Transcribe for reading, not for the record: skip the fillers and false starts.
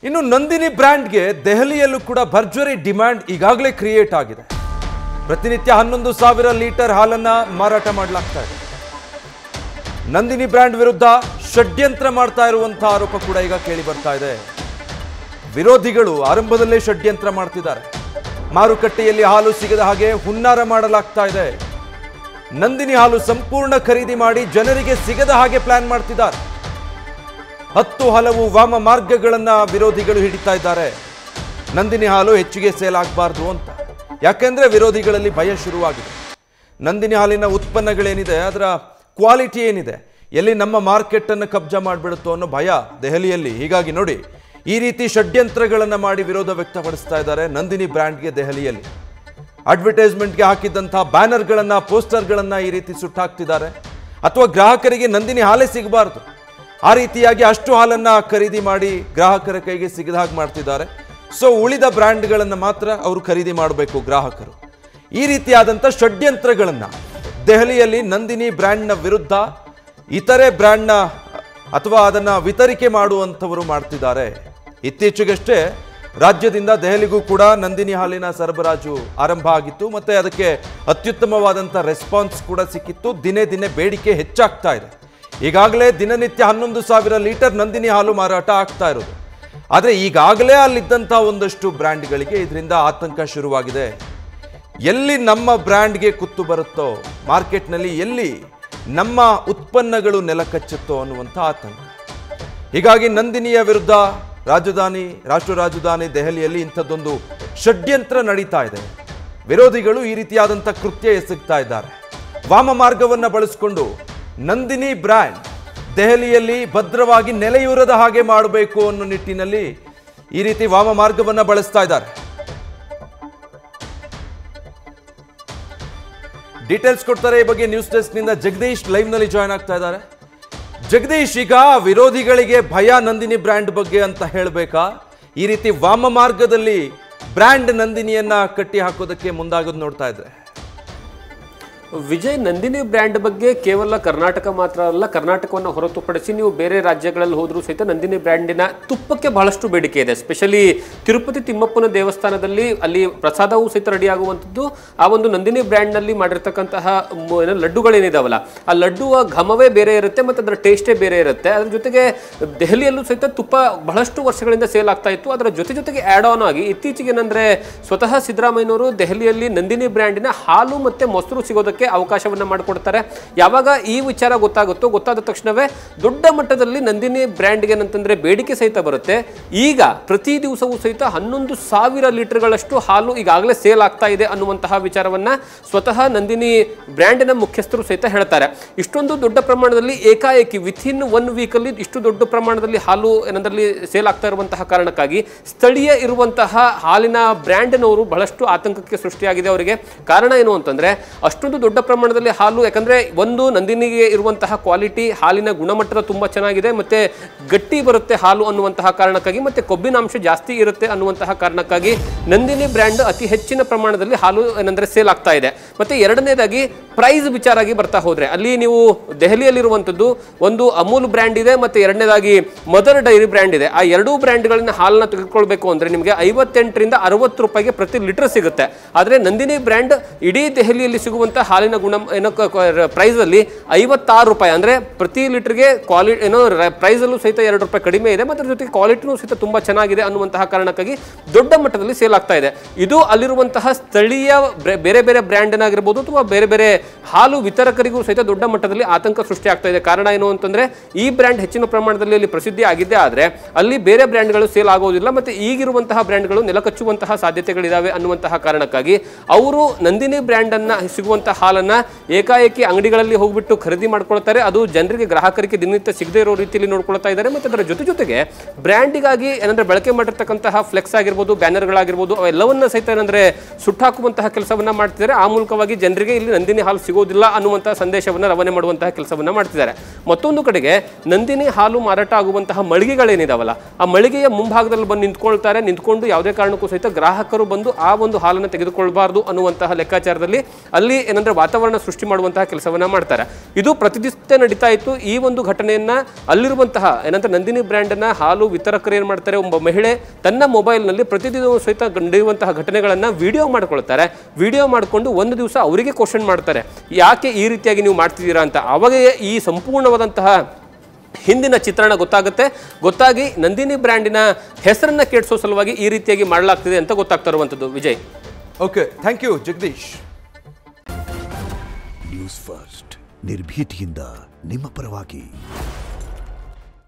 ಇನ್ನು ನಂದಿನಿ ಬ್ರ್ಯಾಂಡ್ಗೆ ದೆಹಲಿಯಲ್ಲೂ ಕೂಡ ಭರ್ಜರಿ ಡಿಮ್ಯಾಂಡ್ ಈಗಾಗಲೇ ಕ್ರಿಯೇಟ್ ಆಗಿದೆ. ಪ್ರತಿನಿತ್ಯ 11,000 ಲೀಟರ್ ಹಾಲನ್ನ ಮಾರಾಟ ಮಾಡಲಾಗ್ತಾ ಇದೆ. ನಂದಿನಿ ಬ್ರ್ಯಾಂಡ್ ವಿರುದ್ಧ ಷಡ್ಯಂತ್ರ ಮಾಡ್ತಾ ಇರುವಂತಹ ಆರೋಪ ಕೂಡ ಈಗ ಕೇಳಿ ಬರ್ತಾ ಇದೆ. ವಿರೋಧಿಗಳು ಆರಂಭದಲ್ಲೇ ಷಡ್ಯಂತ್ರ ಮಾಡ್ತಿದ್ದಾರೆ. ಮಾರುಕಟ್ಟೆಯಲ್ಲಿ ಹಾಲು ಸಿಗದ ಹಾಗೆ ಹುನ್ನಾರ ಮಾಡಲಾಗ್ತಾ ಇದೆ. ನಂದಿನಿ ಹಾಲು ಸಂಪೂರ್ಣ ಖರೀದಿ ಮಾಡಿ ಜನರಿಗೆ ಸಿಗದ ಹಾಗೆ ಪ್ಲಾನ್ ಮಾಡ್ತಿದ್ದಾರೆ. 10 ಹಲವು ವಾಮ ಮಾರ್ಗಗಳನ್ನ ವಿರೋಧಿಗಳು ಹಿಡಿತಾ ಇದ್ದಾರೆ. ನಂದಿನಿ ಹಾಲು ಹೆಚ್ಚಿಗೆ ಸೇಲ್ ಆಗಬಾರ್ದು ಅಂತ. ಯಾಕೆಂದ್ರೆ ವಿರೋಧಿಗಳಲ್ಲಿ ಭಯ ಶುರುವಾಗಿದೆ. ನಂದಿನಿ ಹಾಲಿನ ಉತ್ಪನ್ನಗಳೇನಿದೆ, ಅದರ ಕ್ವಾಲಿಟಿ ಏನಿದೆ, ಎಲ್ಲಿ ನಮ್ಮ ಮಾರ್ಕೆಟ್ ಅನ್ನು ಕಬ್ಜಾ ಮಾಡಿಬಿಡುತ್ತೋ ಅನ್ನೋ ಭಯ ದೆಹಲಿಯಲ್ಲಿ. ಹೀಗಾಗಿ ನೋಡಿ, ಈ ರೀತಿ ಷಡ್ಯಂತ್ರಗಳನ್ನು ಮಾಡಿ ವಿರೋಧ ವ್ಯಕ್ತಪಡಿಸ್ತಾ ಇದ್ದಾರೆ ನಂದಿನಿ ಬ್ರ್ಯಾಂಡ್ಗೆ ದೆಹಲಿಯಲ್ಲಿ. ಅಡ್ವರ್ಟೈಸ್ಮೆಂಟ್ಗೆ ಹಾಕಿದ್ದಂತಹ ಬ್ಯಾನರ್ಗಳನ್ನ, ಪೋಸ್ಟರ್ಗಳನ್ನ ಈ ರೀತಿ ಸುಟ್ಟಾಕ್ತಿದ್ದಾರೆ. ಅಥವಾ ಗ್ರಾಹಕರಿಗೆ ನಂದಿನಿ ಹಾಲೇ ಸಿಗಬಾರ್ದು, ಆ ರೀತಿಯಾಗಿ ಅಷ್ಟು ಹಾಲನ್ನ ಖರೀದಿ ಮಾಡಿ ಗ್ರಾಹಕರ ಕೈಗೆ ಸಿಗದ ಹಾಗೆ ಮಾಡ್ತಿದ್ದಾರೆ. ಸೊ ಉಳಿದ ಬ್ರ್ಯಾಂಡ್ಗಳನ್ನು ಮಾತ್ರ ಅವರು ಖರೀದಿ ಮಾಡಬೇಕು ಗ್ರಾಹಕರು. ಈ ರೀತಿಯಾದಂಥ ಷಡ್ಯಂತ್ರಗಳನ್ನು ದೆಹಲಿಯಲ್ಲಿ ನಂದಿನಿ ಬ್ರ್ಯಾಂಡ್ನ ವಿರುದ್ಧ ಇತರೆ ಬ್ರ್ಯಾಂಡ್ನ ಅಥವಾ ಅದನ್ನು ವಿತರಿಕೆ ಮಾಡುವಂಥವರು ಮಾಡ್ತಿದ್ದಾರೆ. ಇತ್ತೀಚೆಗಷ್ಟೇ ರಾಜ್ಯದಿಂದ ದೆಹಲಿಗೂ ಕೂಡ ನಂದಿನಿ ಹಾಲಿನ ಸರಬರಾಜು ಆರಂಭ ಆಗಿತ್ತು. ಮತ್ತು ಅದಕ್ಕೆ ಅತ್ಯುತ್ತಮವಾದಂಥ ರೆಸ್ಪಾನ್ಸ್ ಕೂಡ ಸಿಕ್ಕಿತ್ತು. ದಿನೇ ದಿನೇ ಬೇಡಿಕೆ ಹೆಚ್ಚಾಗ್ತಾ ಇದೆ. ಈಗಾಗಲೇ ದಿನನಿತ್ಯ 11,000 ಲೀಟರ್ ನಂದಿನಿ ಹಾಲು ಮಾರಾಟ ಆಗ್ತಾ ಇರೋದು. ಆದರೆ ಈಗಾಗಲೇ ಅಲ್ಲಿದ್ದಂಥ ಒಂದಷ್ಟು ಬ್ರ್ಯಾಂಡ್ಗಳಿಗೆ ಇದರಿಂದ ಆತಂಕ ಶುರುವಾಗಿದೆ. ಎಲ್ಲಿ ನಮ್ಮ ಬ್ರ್ಯಾಂಡ್ಗೆ ಕುತ್ತು ಬರುತ್ತೋ, ಮಾರ್ಕೆಟ್ನಲ್ಲಿ ಎಲ್ಲಿ ನಮ್ಮ ಉತ್ಪನ್ನಗಳು ನೆಲಕಚ್ಚುತ್ತೋ ಅನ್ನುವಂಥ ಆತಂಕ. ಹೀಗಾಗಿ ನಂದಿನಿಯ ವಿರುದ್ಧ ರಾಷ್ಟ್ರ ರಾಜಧಾನಿ ದೆಹಲಿಯಲ್ಲಿ ಇಂಥದ್ದೊಂದು ಷಡ್ಯಂತ್ರ ನಡೀತಾ ಇದೆ. ವಿರೋಧಿಗಳು ಈ ರೀತಿಯಾದಂಥ ಕೃತ್ಯ ಎಸಗ್ತಾ ಇದ್ದಾರೆ. ವಾಮ ಮಾರ್ಗವನ್ನು ಬಳಸಿಕೊಂಡು ನಂದಿನಿ ಬ್ರ್ಯಾಂಡ್ ದೆಹಲಿಯಲ್ಲಿ ಭದ್ರವಾಗಿ ನೆಲೆಯೂರದ ಹಾಗೆ ಮಾಡಬೇಕು ಅನ್ನೋ ನಿಟ್ಟಿನಲ್ಲಿ ಈ ರೀತಿ ವಾಮ ಮಾರ್ಗವನ್ನು ಬಳಸ್ತಾ ಇದ್ದಾರೆ. ಡೀಟೇಲ್ಸ್ ಕೊಡ್ತಾರೆ ಈ ಬಗ್ಗೆ ನ್ಯೂಸ್ ಡೆಸ್ಕ್ ನಿಂದ ಜಗದೀಶ್ ಲೈವ್ ನಲ್ಲಿ ಜಾಯ್ನ್ ಆಗ್ತಾ ಇದ್ದಾರೆ. ಜಗದೀಶ್, ಈಗ ವಿರೋಧಿಗಳಿಗೆ ಭಯ ನಂದಿನಿ ಬ್ರ್ಯಾಂಡ್ ಬಗ್ಗೆ ಅಂತ ಹೇಳಬೇಕಾ? ಈ ರೀತಿ ವಾಮ ಮಾರ್ಗದಲ್ಲಿ ಬ್ರ್ಯಾಂಡ್ ನಂದಿನಿಯನ್ನ ಕಟ್ಟಿ ಹಾಕೋದಕ್ಕೆ ಮುಂದಾಗೋದು ನೋಡ್ತಾ ಇದ್ರೆ? ವಿಜಯ್, ನಂದಿನಿ ಬ್ರ್ಯಾಂಡ್ ಬಗ್ಗೆ ಕೇವಲ ಕರ್ನಾಟಕ ಮಾತ್ರ ಅಲ್ಲ, ಕರ್ನಾಟಕವನ್ನು ಹೊರತುಪಡಿಸಿ ನೀವು ಬೇರೆ ರಾಜ್ಯಗಳಲ್ಲಿ ಹೋದರೂ ಸಹಿತ ನಂದಿನಿ ಬ್ರ್ಯಾಂಡಿನ ತುಪ್ಪಕ್ಕೆ ಬಹಳಷ್ಟು ಬೇಡಿಕೆ ಇದೆ. ಸ್ಪೆಷಲಿ ತಿರುಪತಿ ತಿಮ್ಮಪ್ಪನ ದೇವಸ್ಥಾನದಲ್ಲಿ ಅಲ್ಲಿ ಪ್ರಸಾದವೂ ಸಹಿತ ರೆಡಿ ಆಗುವಂಥದ್ದು ಆ ಒಂದು ನಂದಿನಿ ಬ್ರ್ಯಾಂಡ್ನಲ್ಲಿ ಮಾಡಿರ್ತಕ್ಕಂತಹ ಲಡ್ಡುಗಳೇನಿದಾವಲ್ಲ, ಆ ಲಡ್ಡುವ ಘಮವೇ ಬೇರೆ ಇರುತ್ತೆ ಮತ್ತು ಅದರ ಟೇಸ್ಟೇ ಬೇರೆ ಇರುತ್ತೆ. ಅದ್ರ ಜೊತೆಗೆ ದೆಹಲಿಯಲ್ಲೂ ಸಹಿತ ತುಪ್ಪ ಬಹಳಷ್ಟು ವರ್ಷಗಳಿಂದ ಸೇಲ್ ಆಗ್ತಾ ಇತ್ತು. ಅದರ ಜೊತೆಗೆ ಆ್ಯಡ್ ಆನ್ ಆಗಿ ಇತ್ತೀಚೆಗೆ ಏನಂದರೆ ಸ್ವತಃ ಸಿದ್ದರಾಮಯ್ಯನವರು ದೆಹಲಿಯಲ್ಲಿ ನಂದಿನಿ ಬ್ರ್ಯಾಂಡಿನ ಹಾಲು ಮತ್ತು ಮೊಸರು ಸಿಗೋದಕ್ಕೆ ಅವಕಾಶವನ್ನ ಮಾಡಿಕೊಡ್ತಾರೆ. ಯಾವಾಗ ಈ ವಿಚಾರ ಗೊತ್ತಾದ ತಕ್ಷಣವೇ ದೊಡ್ಡ ಮಟ್ಟದಲ್ಲಿ ನಂದಿನಿ ಬ್ರ್ಯಾಂಡ್ಗೆ ಏನಂತಂದ್ರೆ ಬೇಡಿಕೆ ಸಹಿತ ಬರುತ್ತೆ. ಈಗ ಪ್ರತಿ ದಿವಸವೂ ಸಹಿತ 11,000 ಲೀಟರ್ಗಳಷ್ಟು ಹಾಲು ಈಗಾಗಲೇ ಸೇಲ್ ಆಗ್ತಾ ಇದೆ ಅನ್ನುವಂತಹ ವಿಚಾರವನ್ನ ಸ್ವತಃ ನಂದಿನಿ ಬ್ರ್ಯಾಂಡಿನ ಮುಖ್ಯಸ್ಥರು ಸಹಿತ ಹೇಳ್ತಾರೆ. ಇಷ್ಟೊಂದು ದೊಡ್ಡ ಪ್ರಮಾಣದಲ್ಲಿ ಏಕಾಏಕಿ ವಿಥಿನ್ 1 ವೀಕಲ್ಲಿ ಇಷ್ಟು ದೊಡ್ಡ ಪ್ರಮಾಣದಲ್ಲಿ ಹಾಲು ಏನಂದ್ರಲ್ಲಿ ಸೇಲ್ ಆಗ್ತಾ ಇರುವಂತಹ ಕಾರಣಕ್ಕಾಗಿ ಸ್ಥಳೀಯ ಇರುವಂತಹ ಹಾಲಿನ ಬ್ರ್ಯಾಂಡ್ನವರು ಬಹಳಷ್ಟು ಆತಂಕಕ್ಕೆ ಸೃಷ್ಟಿಯಾಗಿದೆ ಅವರಿಗೆ. ಕಾರಣ ಏನು ಅಂತಂದ್ರೆ ಅಷ್ಟೊಂದು ದೊಡ್ಡ ಪ್ರಮಾಣದಲ್ಲಿ ಹಾಲು, ಯಾಕಂದ್ರೆ ಒಂದು ನಂದಿನಿಗೆ ಇರುವಂತಹ ಕ್ವಾಲಿಟಿ, ಹಾಲಿನ ಗುಣಮಟ್ಟ ತುಂಬಾ ಚೆನ್ನಾಗಿದೆ, ಮತ್ತೆ ಗಟ್ಟಿ ಬರುತ್ತೆ ಹಾಲು ಅನ್ನುವಂತಹ ಕಾರಣಕ್ಕಾಗಿ, ಮತ್ತೆ ಕೊಬ್ಬಿನಾಂಶ ಜಾಸ್ತಿ ಇರುತ್ತೆ ಅನ್ನುವಂತಹ ಕಾರಣಕ್ಕಾಗಿ ನಂದಿನಿ ಬ್ರ್ಯಾಂಡ್ ಅತಿ ಹೆಚ್ಚಿನ ಪ್ರಮಾಣದಲ್ಲಿ ಹಾಲು ಏನಂದ್ರೆ ಸೇಲ್ ಆಗ್ತಾ ಇದೆ. ಮತ್ತೆ ಎರಡನೇದಾಗಿ ಪ್ರೈಸ್ ವಿಚಾರಾಗಿ ಬರ್ತಾ ಹೋದ್ರೆ ಅಲ್ಲಿ ನೀವು ದೆಹಲಿಯಲ್ಲಿರುವಂಥದ್ದು ಒಂದು ಅಮೂಲ್ ಬ್ರ್ಯಾಂಡ್ ಇದೆ, ಮತ್ತೆ ಎರಡನೇದಾಗಿ ಮದರ್ ಡೈರಿ ಬ್ರ್ಯಾಂಡ್ ಇದೆ. ಆ ಎರಡೂ ಬ್ರ್ಯಾಂಡ್ಗಳನ್ನ ಹಾಲನ್ನ ತೆಗೆದುಕೊಳ್ಬೇಕು ಅಂದ್ರೆ ನಿಮಗೆ 58 ರಿಂದ 60 ರೂಪಾಯಿಗೆ ಪ್ರತಿ ಲೀಟರ್ ಸಿಗುತ್ತೆ. ಆದ್ರೆ ನಂದಿನಿ ಬ್ರ್ಯಾಂಡ್ ಇಡೀ ದೆಹಲಿಯಲ್ಲಿ ಸಿಗುವಂತಹ ಹಾಲಿನ ಪ್ರೈಸ್ ಅಲ್ಲಿ 56 ರೂಪಾಯಿ, ಅಂದ್ರೆ ಪ್ರತಿ ಲೀಟರ್ಗೆ ಕ್ವಾಲಿಟಿ ಪ್ರೈಸ್ ಅಲ್ಲೂ ಸಹಿತ 2 ರೂಪಾಯಿ ಕಡಿಮೆ ಇದೆ, ಮತ್ತು ಜೊತೆಗೆ ಕ್ವಾಲಿಟಿನೂ ಸಹಿತ ತುಂಬಾ ಚೆನ್ನಾಗಿದೆ ಅನ್ನುವಂತಹ ಕಾರಣಕ್ಕಾಗಿ ದೊಡ್ಡ ಮಟ್ಟದಲ್ಲಿ ಸೇಲ್ ಆಗ್ತಾ ಇದೆ. ಇದು ಅಲ್ಲಿರುವಂತಹ ಸ್ಥಳೀಯ ಬೇರೆ ಬೇರೆ ಬ್ರ್ಯಾಂಡ್ ಆಗಿರ್ಬೋದು ಅಥವಾ ಬೇರೆ ಬೇರೆ ಹಾಲು ವಿತರಕರಿಗೂ ಸಹಿತ ದೊಡ್ಡ ಮಟ್ಟದಲ್ಲಿ ಆತಂಕ ಸೃಷ್ಟಿ ಆಗ್ತಾ ಇದೆ. ಕಾರಣ ಏನು ಅಂತಂದ್ರೆ ಈ ಬ್ರ್ಯಾಂಡ್ ಹೆಚ್ಚಿನ ಪ್ರಮಾಣದಲ್ಲಿ ಅಲ್ಲಿ ಪ್ರಸಿದ್ಧಿ ಆಗಿದ್ದೇ ಆದ್ರೆ ಅಲ್ಲಿ ಬೇರೆ ಬ್ರ್ಯಾಂಡ್ಗಳು ಸೇಲ್ ಆಗೋದಿಲ್ಲ, ಮತ್ತೆ ಈಗಿರುವಂತಹ ಬ್ರ್ಯಾಂಡ್ಗಳು ನೆಲಕಚ್ಚುವಂತಹ ಸಾಧ್ಯತೆಗಳಿದಾವೆ ಅನ್ನುವಂತಹ ಕಾರಣಕ್ಕಾಗಿ ಅವರು ನಂದಿನಿ ಬ್ರ್ಯಾಂಡ್ ಅನ್ನ ಸಿಗುವಂತಹ ಹಾಲನ್ನ ಏಕಾಏಕಿ ಅಂಗಡಿಗಳಲ್ಲಿ ಹೋಗ್ಬಿಟ್ಟು ಖರೀದಿ ಮಾಡ್ಕೊಳ್ತಾರೆ. ಅದು ಜನರಿಗೆ, ಗ್ರಾಹಕರಿಗೆ ದಿನನಿತ್ಯ ಸಿಗದೇ ಇರೋ ರೀತಿಯಲ್ಲಿ ನೋಡ್ಕೊಳ್ತಾ ಇದ್ದಾರೆ. ಮತ್ತೆ ಅದರ ಜೊತೆಗೆ ಬ್ರ್ಯಾಂಡಿಗಾಗಿ ಏನಂದ್ರೆ ಬಳಕೆ ಮಾಡಿರ್ತಕ್ಕಂತಹ ಫ್ಲೆಕ್ಸ್ ಆಗಿರ್ಬೋದು, ಬ್ಯಾನರ್ಗಳಾಗಿರ್ಬೋದು, ಅವೆಲ್ಲವನ್ನ ಸಹಿತ ಏನಂದ್ರೆ ಸುಟ್ಟಾಕುವಂತಹ ಕೆಲಸವನ್ನ ಮಾಡ್ತಿದ್ದಾರೆ. ಆ ಮೂಲಕವಾಗಿ ಜನರಿಗೆ ಇಲ್ಲಿ ನಂದಿನಿ ಹಾಲು ಸಿಗೋದಿಲ್ಲ ಅನ್ನುವಂತಹ ಸಂದೇಶವನ್ನ ರವಾನೆ ಮಾಡುವಂತಹ ಕೆಲಸವನ್ನ ಮಾಡ್ತಿದ್ದಾರೆ. ಮತ್ತೊಂದು ಕಡೆಗೆ ನಂದಿನಿ ಹಾಲು ಮಾರಾಟ ಆಗುವಂತಹ ಮಳಿಗೆಗಳೇನಿದಾವಲ್ಲ, ಆ ಮಳಿಗೆಯ ಮುಂಭಾಗದಲ್ಲಿ ಬಂದು ನಿಂತ್ಕೊಂಡು ಯಾವುದೇ ಕಾರಣಕ್ಕೂ ಸಹಿತ ಗ್ರಾಹಕರು ಬಂದು ಆ ಒಂದು ಹಾಲನ್ನು ತೆಗೆದುಕೊಳ್ಬಾರ್ದು ಅನ್ನುವಂತಹ ಲೆಕ್ಕಾಚಾರದಲ್ಲಿ ಅಲ್ಲಿ ಏನಂದ್ರೆ ಅಂದರೆ ವಾತಾವರಣ ಸೃಷ್ಟಿ ಮಾಡುವಂತಹ ಕೆಲಸವನ್ನು ಮಾಡ್ತಾರೆ. ಇದು ಪ್ರತಿನಿತ್ಯ ನಡೀತಾ ಇತ್ತು. ಈ ಒಂದು ಘಟನೆಯನ್ನು ಅಲ್ಲಿರುವಂತಹ ಏನಂತ ನಂದಿನಿ ಬ್ರ್ಯಾಂಡ್ನ ಹಾಲು ವಿತರಕರು ಏನು ಮಾಡ್ತಾರೆ, ಒಬ್ಬ ಮಹಿಳೆ ತನ್ನ ಮೊಬೈಲ್ನಲ್ಲಿ ಪ್ರತಿದಿನ ಸಹಿತ ನಡೆಯುವಂತಹ ಘಟನೆಗಳನ್ನು ವಿಡಿಯೋ ಮಾಡ್ಕೊಳ್ತಾರೆ. ವಿಡಿಯೋ ಮಾಡಿಕೊಂಡು ಒಂದು ದಿವಸ ಅವರಿಗೆ ಕ್ವಶನ್ ಮಾಡ್ತಾರೆ, ಯಾಕೆ ಈ ರೀತಿಯಾಗಿ ನೀವು ಮಾಡ್ತಿದ್ದೀರಾ ಅಂತ. ಅವಾಗೇ ಈ ಸಂಪೂರ್ಣವಾದಂತಹ ಹಿಂದಿನ ಚಿತ್ರಣ ಗೊತ್ತಾಗಿ ನಂದಿನಿ ಬ್ರ್ಯಾಂಡಿನ ಹೆಸರನ್ನ ಕೆಡಿಸೋ ಸಲುವಾಗಿ ಈ ರೀತಿಯಾಗಿ ಮಾಡಲಾಗ್ತಿದೆ ಅಂತ ಗೊತ್ತಾಗ್ತಾ ಇರುವಂಥದ್ದು. Vijay, okay, thank you Jagadish. News first ನಿರ್ಭೀತಿಯಿಂದ ನಿಮ್ಮ ಪರವಾಗಿ.